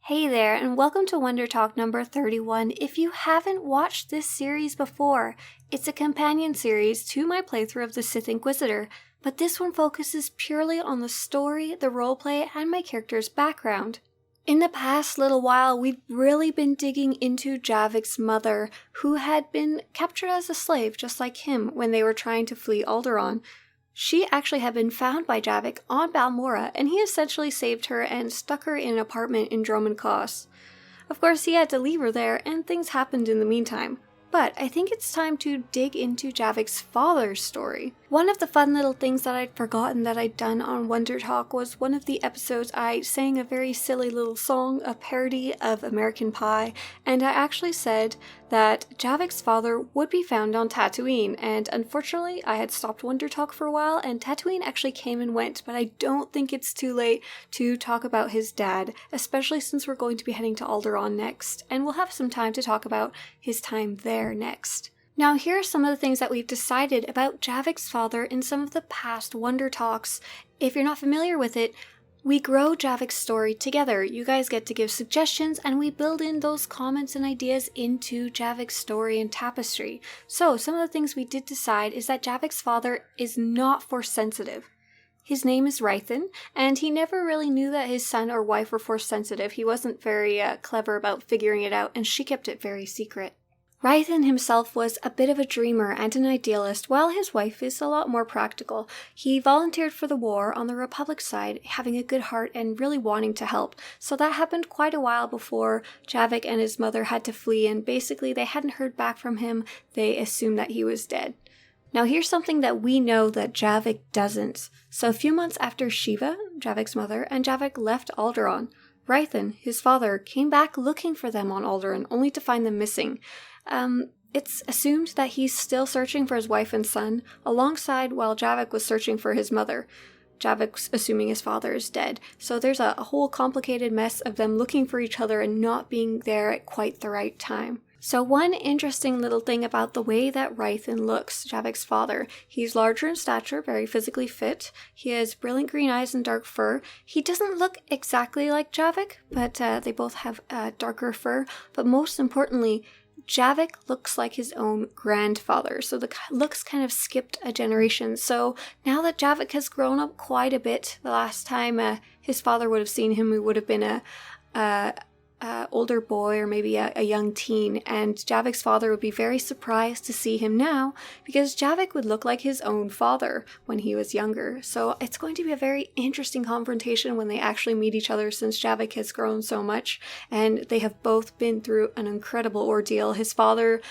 Hey there, and welcome to Wondertalk number 31. If you haven't watched this series before, it's a companion series to my playthrough of the Sith Inquisitor, but this one focuses purely on the story, the roleplay, and my character's background. In the past little while, we've really been digging into Javiik's mother, who had been captured as a slave just like him when they were trying to flee Alderaan. She actually had been found by Javiik on Balmorra, and he essentially saved her and stuck her in an apartment in Dromund Kaas. Of course, he had to leave her there, and things happened in the meantime. But I think it's time to dig into Javiik's father's story. One of the fun little things that I'd forgotten that I'd done on Wondertalk was one of the episodes I sang a very silly little song, a parody of American Pie, and I actually said that Javiik's father would be found on Tatooine, and unfortunately I had stopped Wondertalk for a while and Tatooine actually came and went, but I don't think it's too late to talk about his dad, especially since we're going to be heading to Alderaan next, and we'll have some time to talk about his time there next. Now, here are some of the things that we've decided about Javiik's father in some of the past Wonder Talks. If you're not familiar with it, we grow Javiik's story together. You guys get to give suggestions, and we build in those comments and ideas into Javiik's story and tapestry. So, some of the things we did decide is that Javiik's father is not force sensitive. His name is Rythan, and he never really knew that his son or wife were force sensitive. He wasn't very clever about figuring it out, and she kept it very secret. Rythan himself was a bit of a dreamer and an idealist, while his wife is a lot more practical. He volunteered for the war on the Republic side, having a good heart and really wanting to help. So that happened quite a while before Javiik and his mother had to flee, and basically they hadn't heard back from him. They assumed that he was dead. Now here's something that we know that Javiik doesn't. So a few months after Shiva, Javiik's mother, and Javiik left Alderaan, Rythan, his father, came back looking for them on Alderaan, only to find them missing. It's assumed that he's still searching for his wife and son, alongside while Javiik was searching for his mother. Javiik's assuming his father is dead. So there's a whole complicated mess of them looking for each other and not being there at quite the right time. So one interesting little thing about the way that Rythan looks, Javiik's father, he's larger in stature, very physically fit. He has brilliant green eyes and dark fur. He doesn't look exactly like Javiik, but they both have darker fur. But most importantly, Javiik looks like his own grandfather, so the looks kind of skipped a generation. So now that Javiik has grown up quite a bit, the last time his father would have seen him, he would have been a older boy or maybe a young teen, and Javiik's father would be very surprised to see him now because Javiik would look like his own father when he was younger. So it's going to be a very interesting confrontation when they actually meet each other, since Javiik has grown so much and they have both been through an incredible ordeal. His father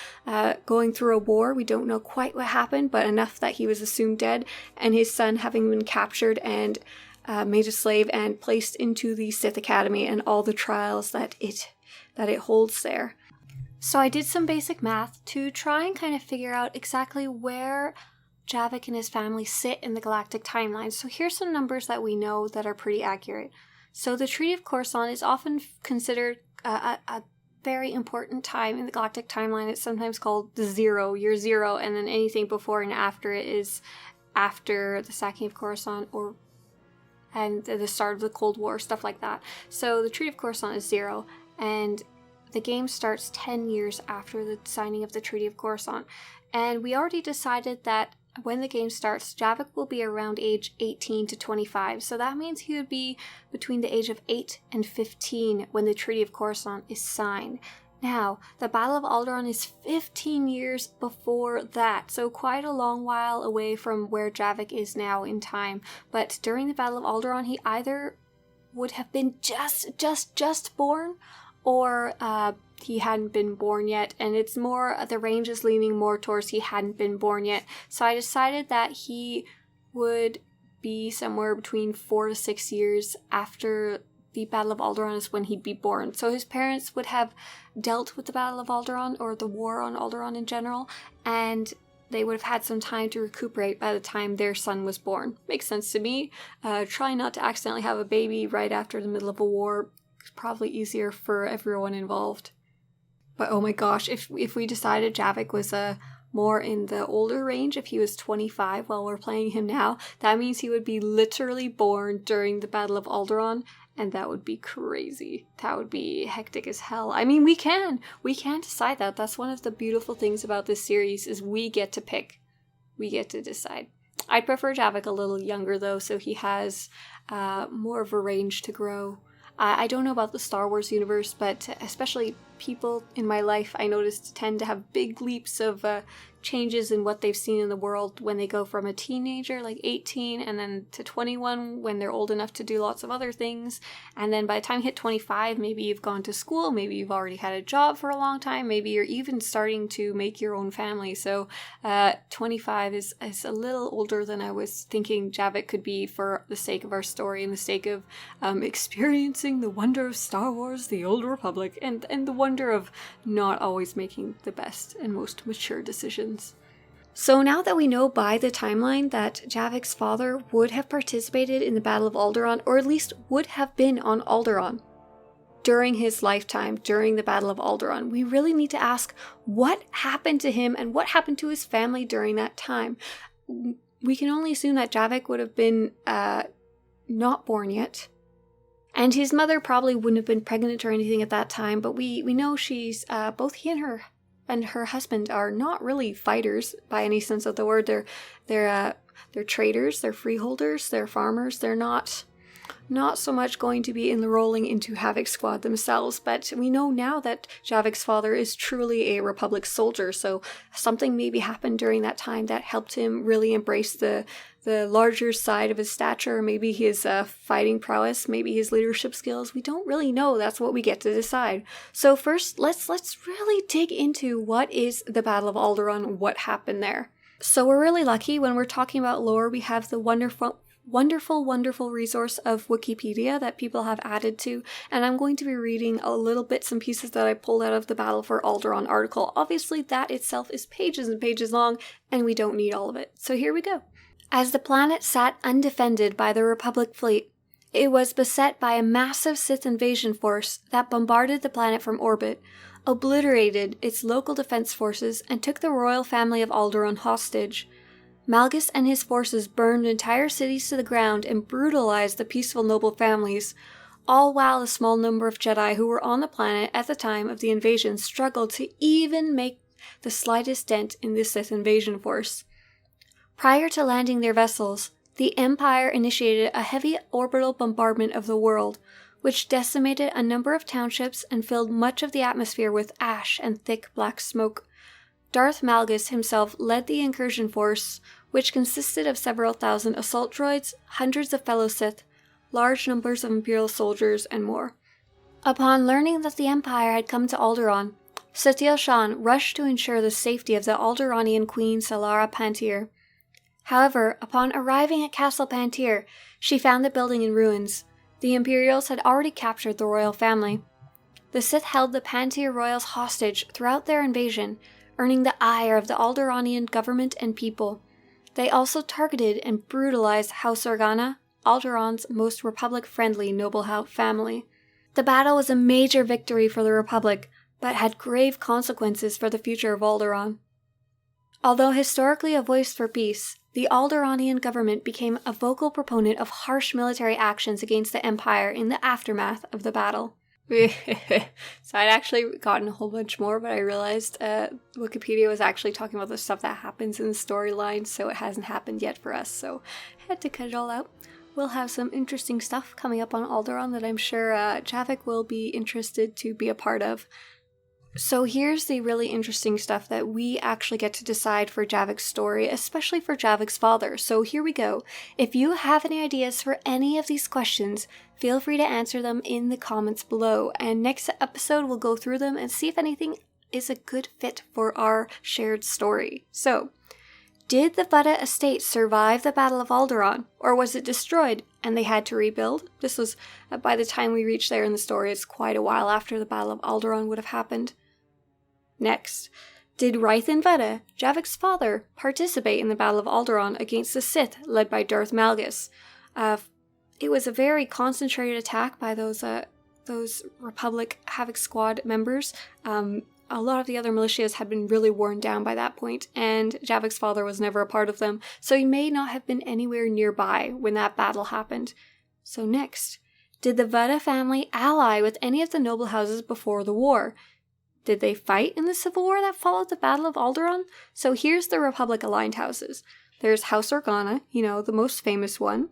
going through a war, we don't know quite what happened, but enough that he was assumed dead, and his son having been captured and made a slave and placed into the Sith Academy and all the trials that it holds there. So I did some basic math to try and kind of figure out exactly where Javiik and his family sit in the galactic timeline. So here's some numbers that we know that are pretty accurate. So the Treaty of Coruscant is often considered a very important time in the galactic timeline. It's sometimes called the zero, year zero, and then anything before and after it is after the sacking of Coruscant and the start of the Cold War, stuff like that. So the Treaty of Coruscant is 0, and the game starts 10 years after the signing of the Treaty of Coruscant. And we already decided that when the game starts, Javiik will be around age 18 to 25. So that means he would be between the age of 8 and 15 when the Treaty of Coruscant is signed. Now, the Battle of Alderaan is 15 years before that, so quite a long while away from where Javiik is now in time. But during the Battle of Alderaan, he either would have been just born, or he hadn't been born yet, and it's more, the range is leaning more towards he hadn't been born yet. So I decided that he would be somewhere between 4 to 6 years after the Battle of Alderaan is when he'd be born. So his parents would have dealt with the Battle of Alderaan, or the war on Alderaan in general, and they would have had some time to recuperate by the time their son was born. Makes sense to me. Try not to accidentally have a baby right after the middle of a war. It's probably easier for everyone involved. But oh my gosh, if we decided Javiik was more in the older range, if he was 25 while we're playing him now, that means he would be literally born during the Battle of Alderaan, And that would be crazy. That would be hectic as hell. I mean, we can decide that. That's one of the beautiful things about this series is we get to pick. We get to decide. I'd prefer Javiik a little younger though, so he has more of a range to grow. I don't know about the Star Wars universe, but especially people in my life I noticed tend to have big leaps of changes in what they've seen in the world when they go from a teenager, like 18, and then to 21 when they're old enough to do lots of other things. And then by the time you hit 25, maybe you've gone to school, maybe you've already had a job for a long time, maybe you're even starting to make your own family. So 25 is a little older than I was thinking Javiik could be for the sake of our story and the sake of experiencing the wonder of Star Wars, the Old Republic, and the wonder of not always making the best and most mature decisions. So now that we know by the timeline that Javik's father would have participated in the Battle of Alderaan, or at least would have been on Alderaan during his lifetime, during the Battle of Alderaan, we really need to ask what happened to him and what happened to his family during that time. We can only assume that Javiik would have been not born yet. And his mother probably wouldn't have been pregnant or anything at that time, but we know she's, both he and her husband are not really fighters by any sense of the word. They're traders, they're freeholders, they're farmers. They're not so much going to be enrolling into Javik's squad themselves, but we know now that Javik's father is truly a Republic soldier, so something maybe happened during that time that helped him really embrace the larger side of his stature, maybe his fighting prowess, maybe his leadership skills. We don't really know. That's what we get to decide. So first, let's really dig into what is the Battle of Alderaan, what happened there. So we're really lucky when we're talking about lore. We have the wonderful resource of Wikipedia that people have added to, and I'm going to be reading a little bits and pieces that I pulled out of the Battle for Alderaan article. Obviously, that itself is pages and pages long, and we don't need all of it. So here we go. As the planet sat undefended by the Republic fleet, it was beset by a massive Sith invasion force that bombarded the planet from orbit, obliterated its local defense forces, and took the royal family of Alderaan hostage. Malgus and his forces burned entire cities to the ground and brutalized the peaceful noble families, all while a small number of Jedi who were on the planet at the time of the invasion struggled to even make the slightest dent in the Sith invasion force. Prior to landing their vessels, the Empire initiated a heavy orbital bombardment of the world, which decimated a number of townships and filled much of the atmosphere with ash and thick black smoke. Darth Malgus himself led the incursion force, which consisted of several thousand assault droids, hundreds of fellow Sith, large numbers of Imperial soldiers, and more. Upon learning that the Empire had come to Alderaan, Satele Shan rushed to ensure the safety of the Alderaanian Queen Salara Pantir. However, upon arriving at Castle Pantir, she found the building in ruins. The Imperials had already captured the royal family. The Sith held the Pantir royals hostage throughout their invasion, earning the ire of the Alderaanian government and people. They also targeted and brutalized House Organa, Alderaan's most Republic-friendly noble family. The battle was a major victory for the Republic, but had grave consequences for the future of Alderaan. Although historically a voice for peace, the Alderaanian government became a vocal proponent of harsh military actions against the Empire in the aftermath of the battle. So I'd actually gotten a whole bunch more, but I realized Wikipedia was actually talking about the stuff that happens in the storyline, so it hasn't happened yet for us, so I had to cut it all out. We'll have some interesting stuff coming up on Alderaan that I'm sure Javiik will be interested to be a part of. So here's the really interesting stuff that we actually get to decide for Javik's story, especially for Javik's father. So here we go. If you have any ideas for any of these questions, feel free to answer them in the comments below. And next episode, we'll go through them and see if anything is a good fit for our shared story. So, did the Vutta estate survive the Battle of Alderaan, or was it destroyed and they had to rebuild? This was, by the time we reach there in the story, it's quite a while after the Battle of Alderaan would have happened. Next, did Rythan Vutta, Javik's father, participate in the Battle of Alderaan against the Sith led by Darth Malgus? It was a very concentrated attack by those Republic Havoc Squad members. A lot of the other militias had been really worn down by that point, and Javik's father was never a part of them, so he may not have been anywhere nearby when that battle happened. So next, Did the Vutta family ally with any of the noble houses before the war? Did they fight in the civil war that followed the Battle of Alderaan? So here's the Republic-aligned houses. There's House Organa, the most famous one.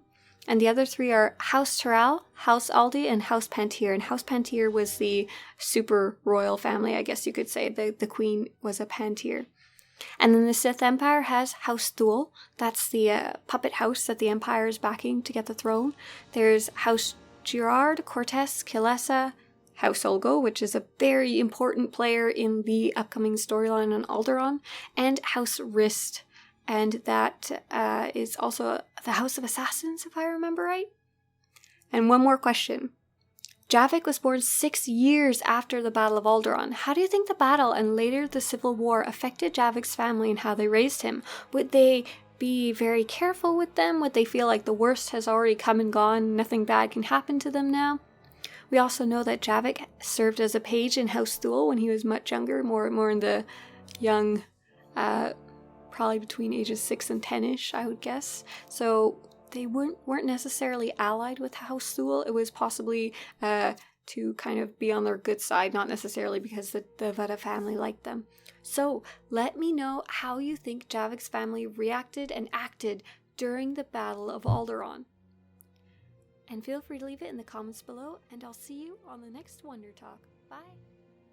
And the other three are House Tyrell, House Aldi, and House Pantyr. And House Pantyr was the super royal family, I guess you could say. The queen was a Pantyr. And then the Sith Empire has House Thule. That's the puppet house that the Empire is backing to get the throne. There's House Girard, Cortez, Kilessa, House Olgo, which is a very important player in the upcoming storyline on Alderaan, and House Rist. And that is also the House of Assassins, if I remember right. And one more question. Javiik was born 6 years after the Battle of Alderaan. How do you think the battle and later the Civil War affected Javik's family and how they raised him? Would they be very careful with them? Would they feel like the worst has already come and gone, nothing bad can happen to them now? We also know that Javiik served as a page in House Thule when he was much younger, more in the young, probably between ages 6 and 10-ish, I would guess. So they weren't necessarily allied with House Thule. It was possibly to kind of be on their good side, not necessarily because the Vutta family liked them. So let me know how you think Javik's family reacted and acted during the Battle of Alderaan. And feel free to leave it in the comments below, and I'll see you on the next Wonder Talk. Bye!